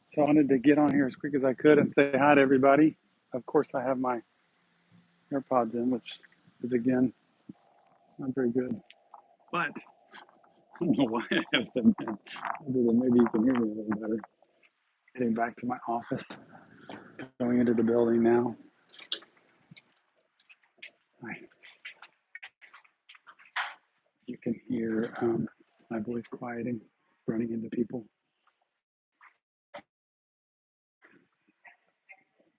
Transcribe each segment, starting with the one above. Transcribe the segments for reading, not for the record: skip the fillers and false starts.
So I wanted to get on here as quick as I could and say hi to everybody. Of course, I have my AirPods in, which is, again, not very good. But I don't know why I have them in, other than maybe you can hear me a little better. Getting back to my office, going into the building now. You can hear my voice quieting, running into people.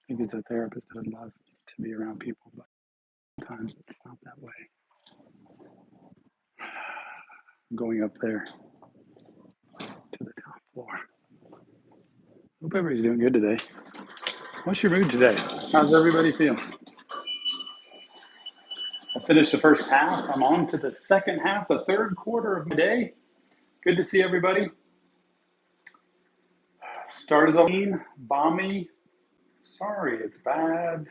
I think as a therapist, I would love to be around people, but sometimes it's not that way. I'm going up there to the top floor. Hope everybody's doing good today. What's your mood today? How's everybody feeling? I finished the first half. I'm on to the second half, the third quarter of my day. Good to see everybody. Start as a lean, balmy. Sorry, it's bad.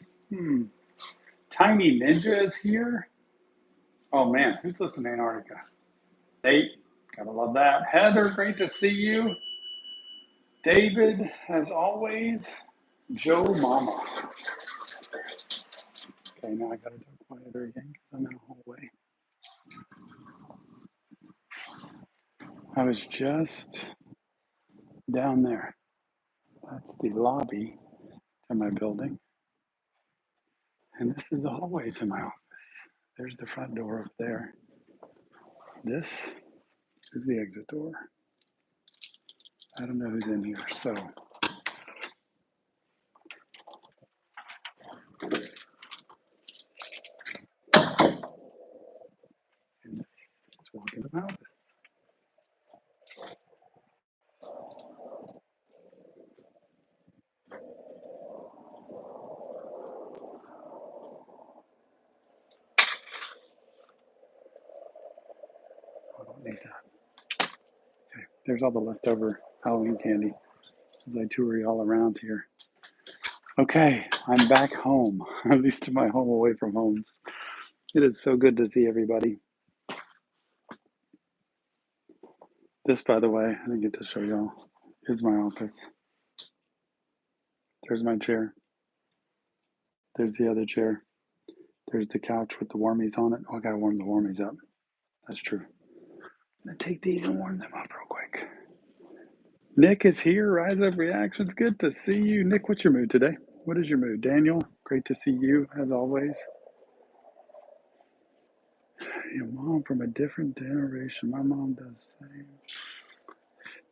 Tiny Ninja is here. Oh man, who's listening to Antarctica? Nate, gotta love that. Heather, great to see you. David, as always. Joe Mama. Okay, now I gotta talk quieter again because I'm in a hallway. I was just down there. That's the lobby to my building. And this is the hallway to my office. There's the front door up there. This is the exit door. I don't know who's in here, so. And let's walk into my office. I don't need that. Okay, there's all the leftover Halloween candy as I tour you all around here. Okay, I'm back home, at least to my home away from homes. It is so good to see everybody. This, by the way, I didn't get to show y'all, is my office. There's my chair. There's the other chair. There's the couch with the warmies on it. Oh, I gotta warm the warmies up. That's true. I'm gonna take these and warm them up real quick. Nick is here. Rise Up Reactions. Good to see you. Nick, what's your mood today? What is your mood? Daniel, great to see you as always. Your mom from a different generation. My mom does the same.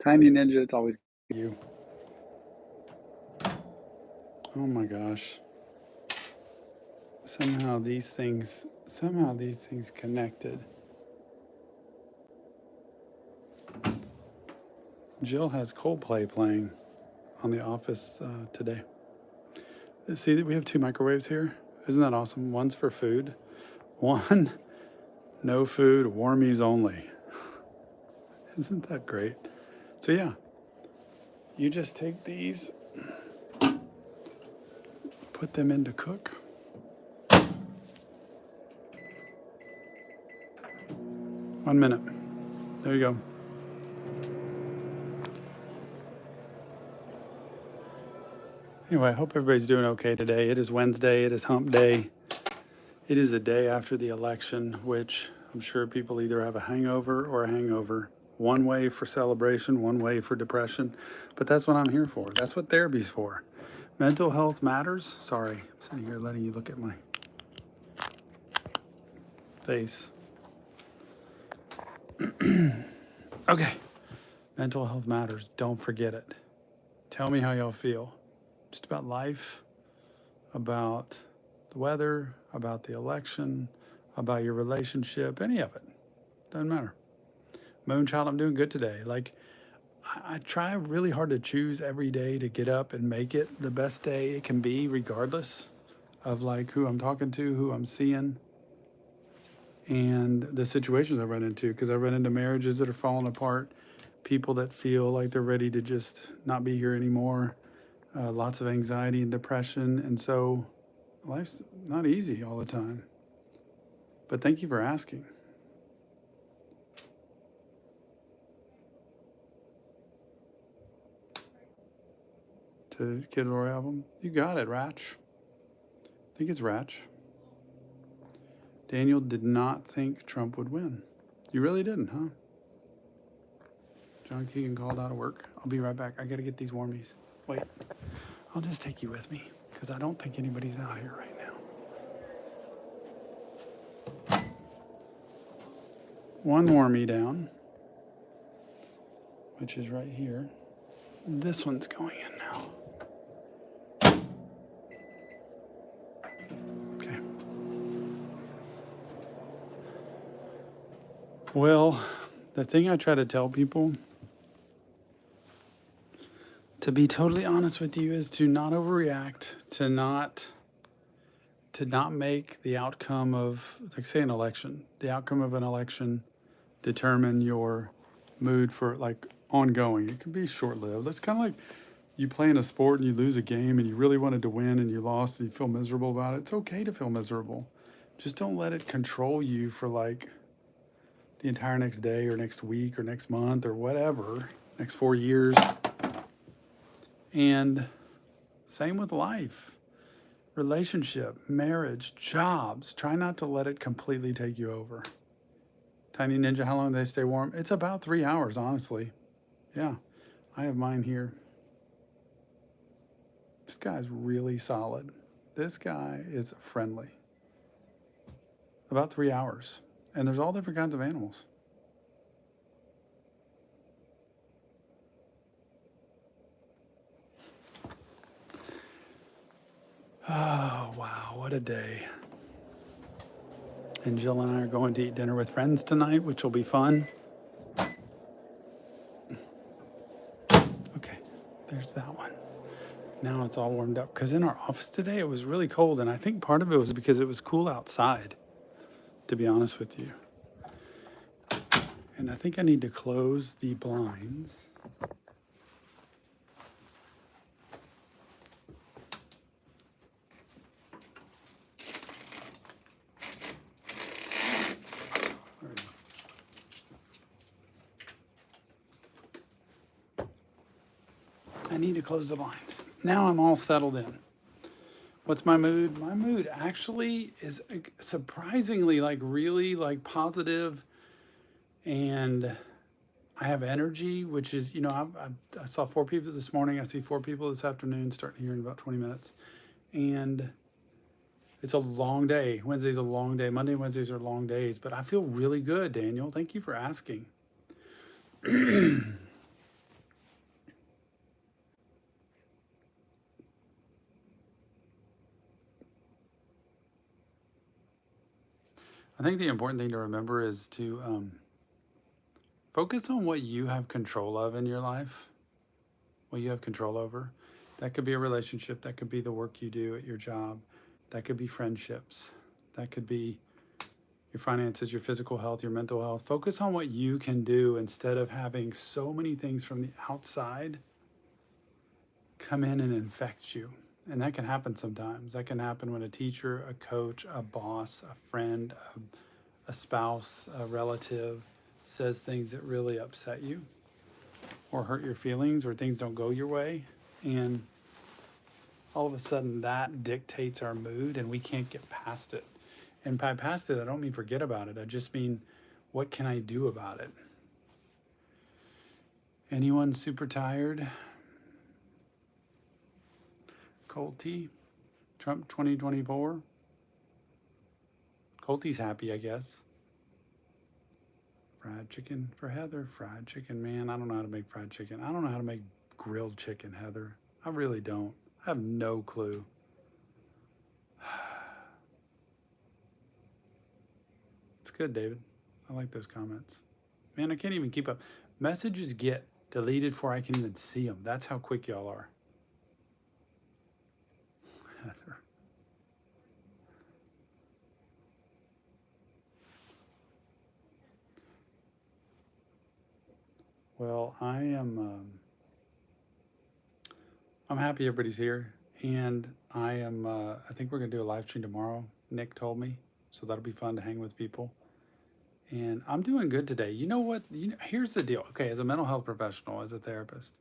Tiny Ninja, it's always you. Oh my gosh. Somehow these things connected. Jill has Coldplay playing on the office today. See that we have 2 microwaves here? Isn't that awesome? One's for food. One, no food, warmies only. Isn't that great? So yeah, you just take these, put them in to cook. One minute. There you go. Anyway, I hope everybody's doing okay today. It is Wednesday. It is hump day. It is a day after the election, which I'm sure people either have a hangover or a hangover. One way for celebration, one way for depression. But that's what I'm here for. That's what therapy's for. Mental health matters. Sorry, I'm sitting here letting you look at my face. Okay. Mental health matters. Don't forget it. Tell me how y'all feel. Just about life, about the weather, about the election, about your relationship, any of it. Doesn't matter. Moonchild, I'm doing good today. Like, I try really hard to choose every day to get up and make it the best day it can be, regardless of like who I'm talking to, who I'm seeing, and the situations I run into. Because I run into marriages that are falling apart, people that feel like they're ready to just not be here anymore, lots of anxiety and depression. And so life's not easy all the time. But thank you for asking. to Kid Laroi album? You got it, Ratch. I think it's Ratch. Daniel did not think Trump would win. You really didn't, huh? John Keegan called out of work. I'll be right back. I got to get these warmies. Wait, I'll just take you with me because I don't think anybody's out here right now. One warmie down, which is right here. This one's going in now. Okay. Well, the thing I try to tell people, to be totally honest with you, is to not overreact, to not make the outcome of, like, say, an election, the outcome of an election determine your mood for, like, ongoing. It can be short-lived. It's kind of like you play in a sport and you lose a game and you really wanted to win and you lost and you feel miserable about it. It's okay to feel miserable. Just don't let it control you for, like, the entire next day or next week or next month or whatever, next 4 years. And same with life, relationship, marriage, jobs. Try not to let it completely take you over. Tiny Ninja, how long do they stay warm? It's about 3 hours, honestly. Yeah, I have mine here. This guy's really solid. This guy is friendly. About 3 hours. And there's all different kinds of animals. Oh, wow, what a day. And Jill and I are going to eat dinner with friends tonight, which will be fun. Okay, there's that one. Now it's all warmed up. Because in our office today, it was really cold. And I think part of it was because it was cool outside, to be honest with you. And I think I need to close the blinds. I need to close the blinds. Now I'm all settled in. What's my mood? My mood actually is surprisingly, like, really, like, positive, and I have energy, which is, you know, I saw 4 people this morning. I see 4 people this afternoon, starting here in about 20 minutes. And it's a long day. Wednesday's a long day. Monday and Wednesdays are long days, but I feel really good, Daniel. Thank you for asking. I think the important thing to remember is to focus on what you have control of in your life, what you have control over. That could be a relationship. That could be the work you do at your job. That could be friendships. That could be your finances, your physical health, your mental health. Focus on what you can do instead of having so many things from the outside come in and infect you. And that can happen sometimes. That can happen when a teacher, a coach, a boss, a friend, a spouse, a relative says things that really upset you or hurt your feelings, or things don't go your way. And all of a sudden that dictates our mood and we can't get past it. And by past it, I don't mean forget about it. I just mean, what can I do about it? Anyone super tired? Cold tea? Trump 2024? Cold tea's happy, I guess. Fried chicken for Heather. Fried chicken, man, I don't know how to make fried chicken. I don't know how to make grilled chicken, Heather. I really don't. I have no clue. It's good, David. I like those comments. Man, I can't even keep up. Messages get deleted before I can even see them. That's how quick y'all are. Heather. Well, I'm happy everybody's here, and I think we're gonna do a live stream tomorrow. Nick told me, so that'll be fun to hang with people. And I'm doing good today. You know what? Here's the deal. Okay, as a mental health professional, as a therapist,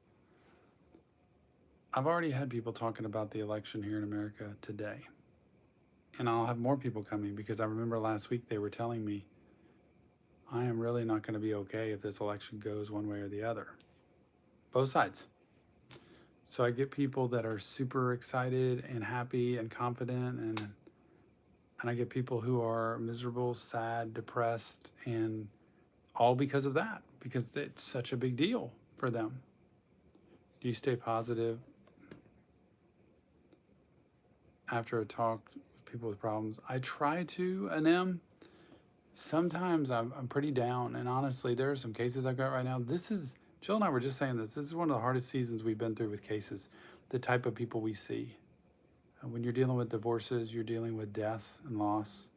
I've already had people talking about the election here in America today. And I'll have more people coming because I remember last week they were telling me, I am really not going to be okay if this election goes one way or the other. Both sides. So I get people that are super excited and happy and confident, and I get people who are miserable, sad, depressed, and all because of that, because it's such a big deal for them. Do you stay positive after a talk with people with problems? I try to, and sometimes I'm pretty down. And honestly, there are some cases I've got right now. Jill and I were just saying this. This is one of the hardest seasons we've been through with cases, the type of people we see. When you're dealing with divorces, you're dealing with death and loss.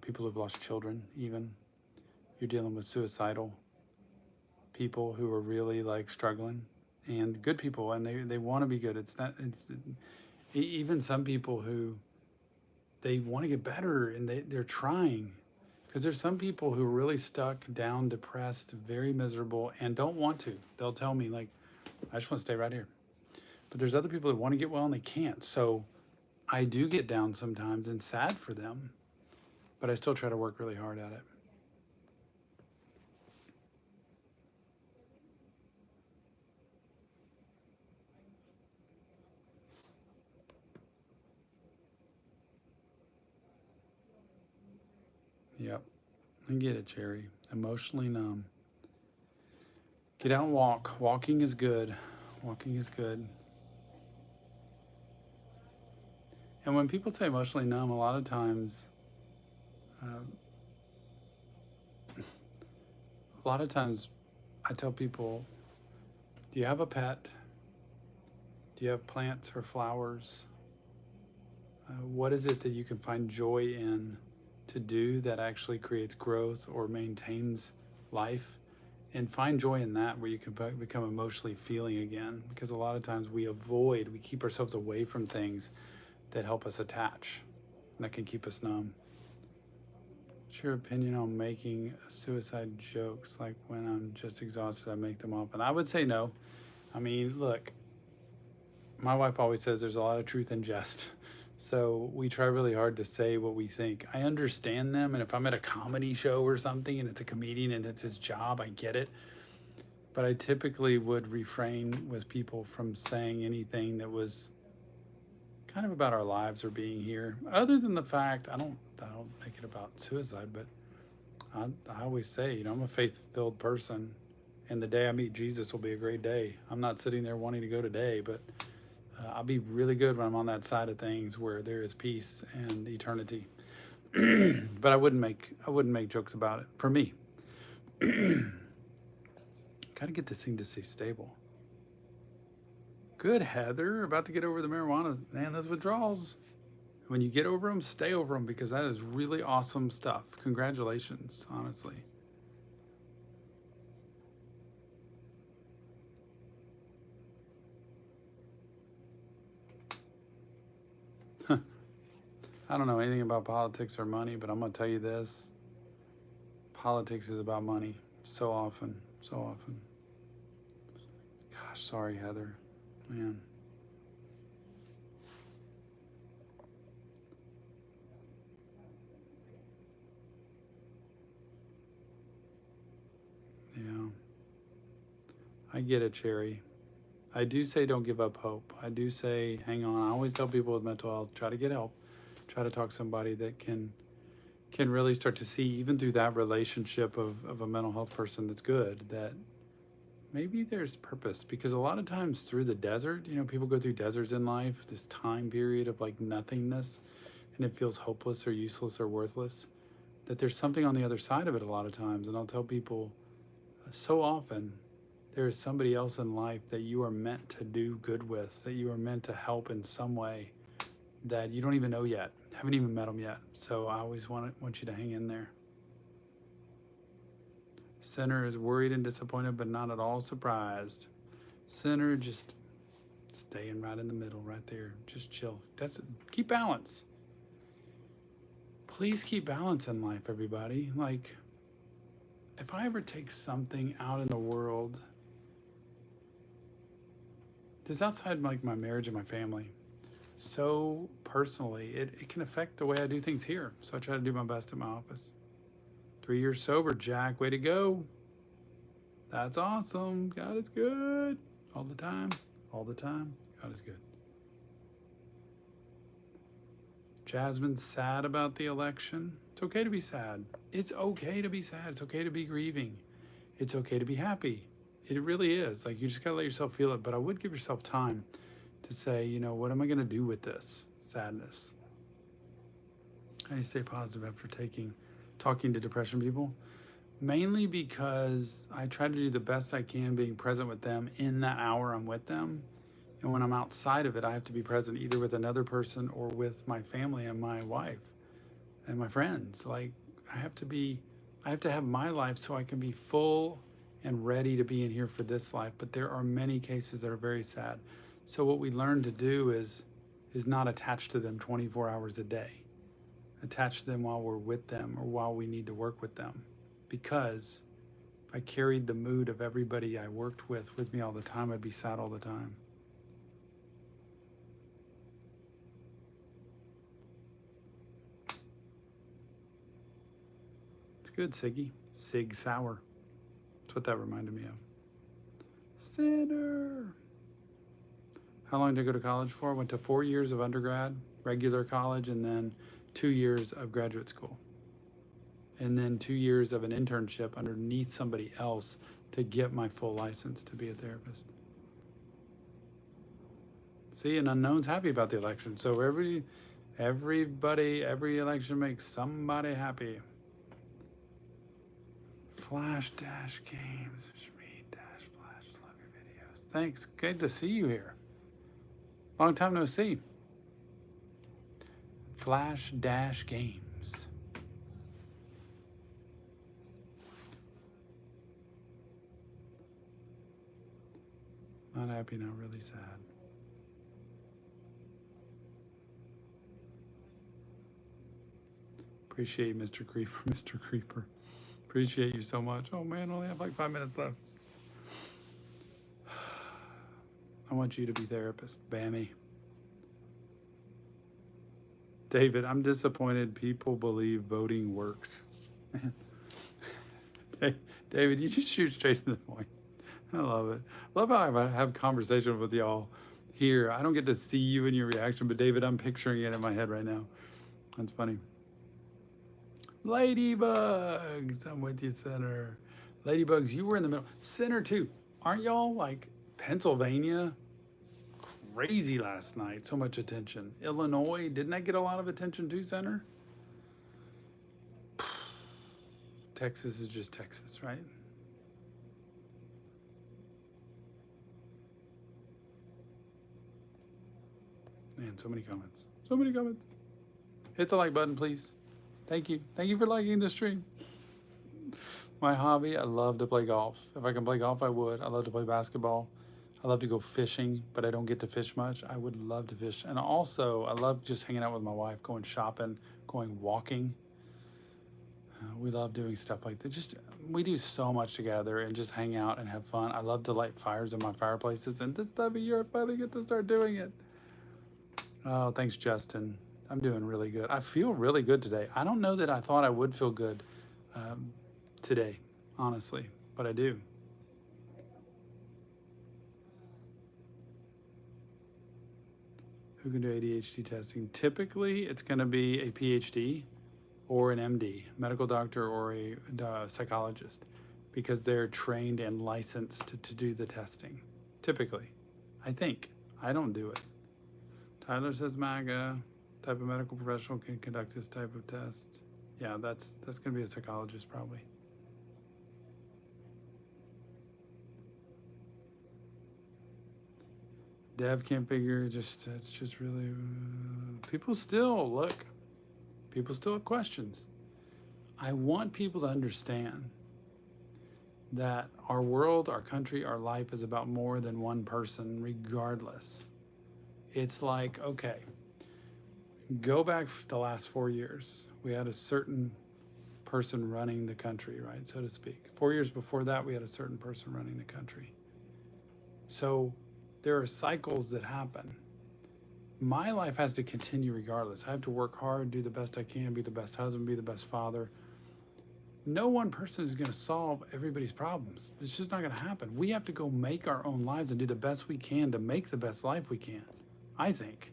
People who've lost children, even. You're dealing with suicidal people who are really like struggling, and good people, and they want to be good. It's even some people who they want to get better and they're trying, because there's some people who are really stuck, down, depressed, very miserable, and don't want to. They'll tell me like, I just want to stay right here. But there's other people that want to get well and they can't. So I do get down sometimes and sad for them, but I still try to work really hard at it. Yep. I get it, Jerry. Emotionally numb. Get out and walk. Walking is good. Walking is good. And when people say emotionally numb, a lot of times, uh, I tell people, do you have a pet? Do you have plants or flowers? What is it that you can find joy in to do that actually creates growth or maintains life? And find joy in that, where you can become emotionally feeling again. Because a lot of times we keep ourselves away from things that help us attach, and that can keep us numb. What's your opinion on making suicide jokes? Like when I'm just exhausted, I make them often. I would say no. I mean, look, my wife always says there's a lot of truth in jest. So we try really hard to say what we think. I understand them, and if I'm at a comedy show or something and it's a comedian and it's his job, I get it. But I typically would refrain with people from saying anything that was kind of about our lives or being here. Other than the fact, I don't make it about suicide, but I always say, I'm a faith-filled person, and the day I meet Jesus will be a great day. I'm not sitting there wanting to go today, but I'll be really good when I'm on that side of things where there is peace and eternity. But I wouldn't make jokes about it. For me, got to get this thing to stay stable. Good, Heather. About to get over the marijuana. Man, those withdrawals. When you get over them, stay over them, because that is really awesome stuff. Congratulations, honestly. I don't know anything about politics or money, but I'm going to tell you this. Politics is about money. So often. So often. Gosh, sorry, Heather. Man. Yeah. I get it, Cherry. I do say don't give up hope. I do say hang on. I always tell people with mental health, try to get help. Try to talk to somebody that can really start to see, even through that relationship of a mental health person that's good, that maybe there's purpose. Because a lot of times through the desert, people go through deserts in life, this time period of like nothingness, and it feels hopeless or useless or worthless, that there's something on the other side of it a lot of times. And I'll tell people so often, there is somebody else in life that you are meant to do good with, that you are meant to help in some way that you don't even know yet, haven't even met them yet. So I always want you to hang in there. Sinner is worried and disappointed, but not at all surprised. Sinner just staying right in the middle, right there. Just chill. Keep balance. Please keep balance in life, everybody. Like, if I ever take something out in the world this is outside like my marriage and my family. So personally, it can affect the way I do things here. So I try to do my best at my office. 3 years sober, Jack. Way to go. That's awesome. God is good. All the time. All the time. God is good. Jasmine's sad about the election. It's okay to be sad. It's okay to be sad. It's okay to be grieving. It's okay to be happy. It really is. Like, you just gotta let yourself feel it. But I would give yourself time to say, you know, what am I gonna do with this sadness? How do you stay positive after talking to depression people? Mainly because I try to do the best I can being present with them in that hour I'm with them. And when I'm outside of it, I have to be present either with another person or with my family and my wife and my friends. Like, I have to have my life so I can be full and ready to be in here for this life. But there are many cases that are very sad. So what we learn to do is not attach to them 24 hours a day. Attach to them while we're with them or while we need to work with them. Because if I carried the mood of everybody I worked with me all the time, I'd be sad all the time. It's good, Siggy. Sig Sauer. That's what that reminded me of. Sinner. How long did I go to college for? I went to 4 years of undergrad, regular college, and then 2 years of graduate school. And then 2 years of an internship underneath somebody else to get my full license to be a therapist. See, and Unknown's happy about the election. So every election makes somebody happy. Flash dash games, me dash flash, love your videos. Thanks, good to see you here. Long time no see. Flash dash games. Not happy, not really sad. Appreciate you, Mr. Creeper, Mr. Creeper. Appreciate you so much. Oh man, I only have like 5 minutes left. I want you to be therapist, Bammy. David, I'm disappointed people believe voting works. David, you just shoot straight to the point. I love it. Love how I have conversation with y'all here. I don't get to see you and your reaction, but David, I'm picturing it in my head right now. That's funny. Ladybugs, I'm with you, Center. Ladybugs, you were in the middle. Center too. Aren't y'all like Pennsylvania? Crazy last night. So much attention. Illinois, didn't that get a lot of attention too, Center? Texas is just Texas, right? Man, so many comments. So many comments. Hit the like button, please. Thank you. Thank you for liking the stream. My hobby, I love to play golf. If I can play golf, I would. I love to play basketball. I love to go fishing, but I don't get to fish much. I would love to fish. And also, I love just hanging out with my wife, going shopping, going walking. We love doing stuff like that. Just, we do so much together and just hang out and have fun. I love to light fires in my fireplaces. And this time of year, I finally get to start doing it. Oh, thanks, Justin. I'm doing really good. I feel really good today. I don't know that I thought I would feel good today, honestly, but I do. Who can do ADHD testing? Typically, it's going to be a PhD or an MD, medical doctor or a psychologist, because they're trained and licensed to do the testing. Typically, I think. I don't do it. Tyler says MAGA. Type of medical professional can conduct this type of test. Yeah, that's going to be a psychologist probably. Dev can't figure, it's just really, people still have questions. I want people to understand that our world, our country, our life is about more than one person, regardless. It's like, okay, go back the last 4 years. We had a certain person running the country, right, so to speak. 4 years before that, we had a certain person running the country. So There are cycles that happen. My life has to continue regardless. I have to work hard, do the best I can, be the best husband, be the best father. No one person is going to solve everybody's problems. It's just not going to happen. We have to go make our own lives and do the best we can to make the best life we can, I think.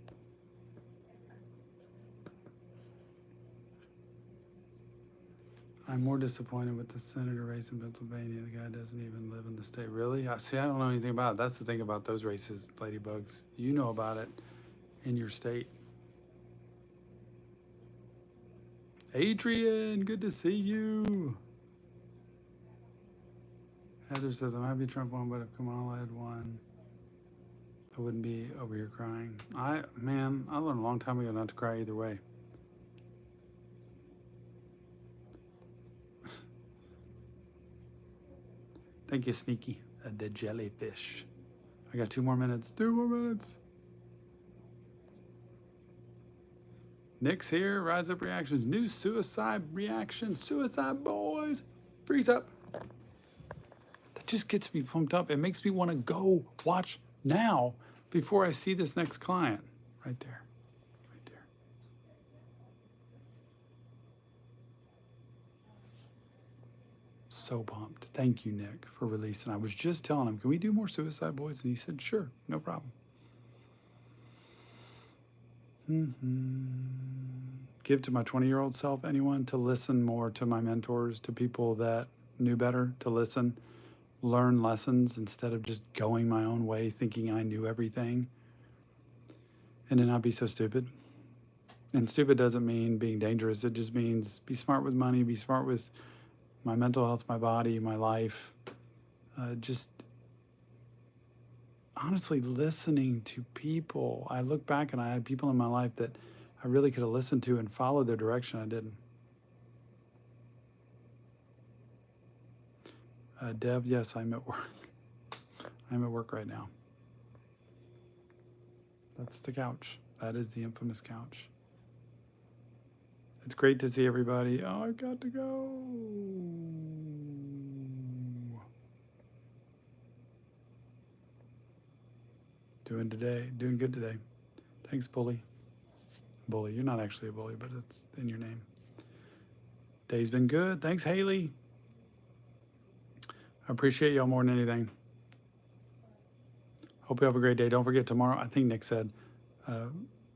I'm more disappointed with the senator race in Pennsylvania. The guy doesn't even live in the state. Really? See, I don't know anything about it. That's the thing about those races, Ladybugs. You know about it in your state. Adrian, good to see you. Heather says, I'm happy Trump won, but if Kamala had won, I wouldn't be over here crying. I learned a long time ago not to cry either way. Thank you, Sneaky. The jellyfish. I got 2 more minutes. 2 more minutes. Nick's here. Rise Up Reactions. New suicide reaction. Suicide boys. Freeze up. That just gets me pumped up. It makes me want to go watch now before I see this next client. Right there. Right there. So pumped. Thank you, Nick, for releasing. I was just telling him, can we do more Suicide Boys? And he said, sure, no problem. Give to my 20-year-old self, anyone, to listen more to my mentors, to people that knew better, to listen, learn lessons instead of just going my own way, thinking I knew everything, and to not be so stupid. And stupid doesn't mean being dangerous. It just means be smart with money, be smart with my mental health, my body, my life. Just honestly listening to people. I look back and I had people in my life that I really could have listened to and followed their direction. I didn't. Dev, yes, I'm at work. I'm at work right now. That's the couch. That is the infamous couch. It's great to see everybody. Oh, I've got to go. Doing good today. Thanks, Bully. Bully, you're not actually a bully, but it's in your name. Day's been good. Thanks, Haley. I appreciate y'all more than anything. Hope you have a great day. Don't forget tomorrow, I think Nick said,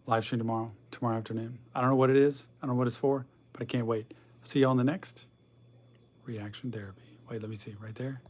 live stream tomorrow afternoon. I don't know what it is. I don't know what it's for, but I can't wait. See y'all in the next reaction therapy. Wait, let me see. Right there.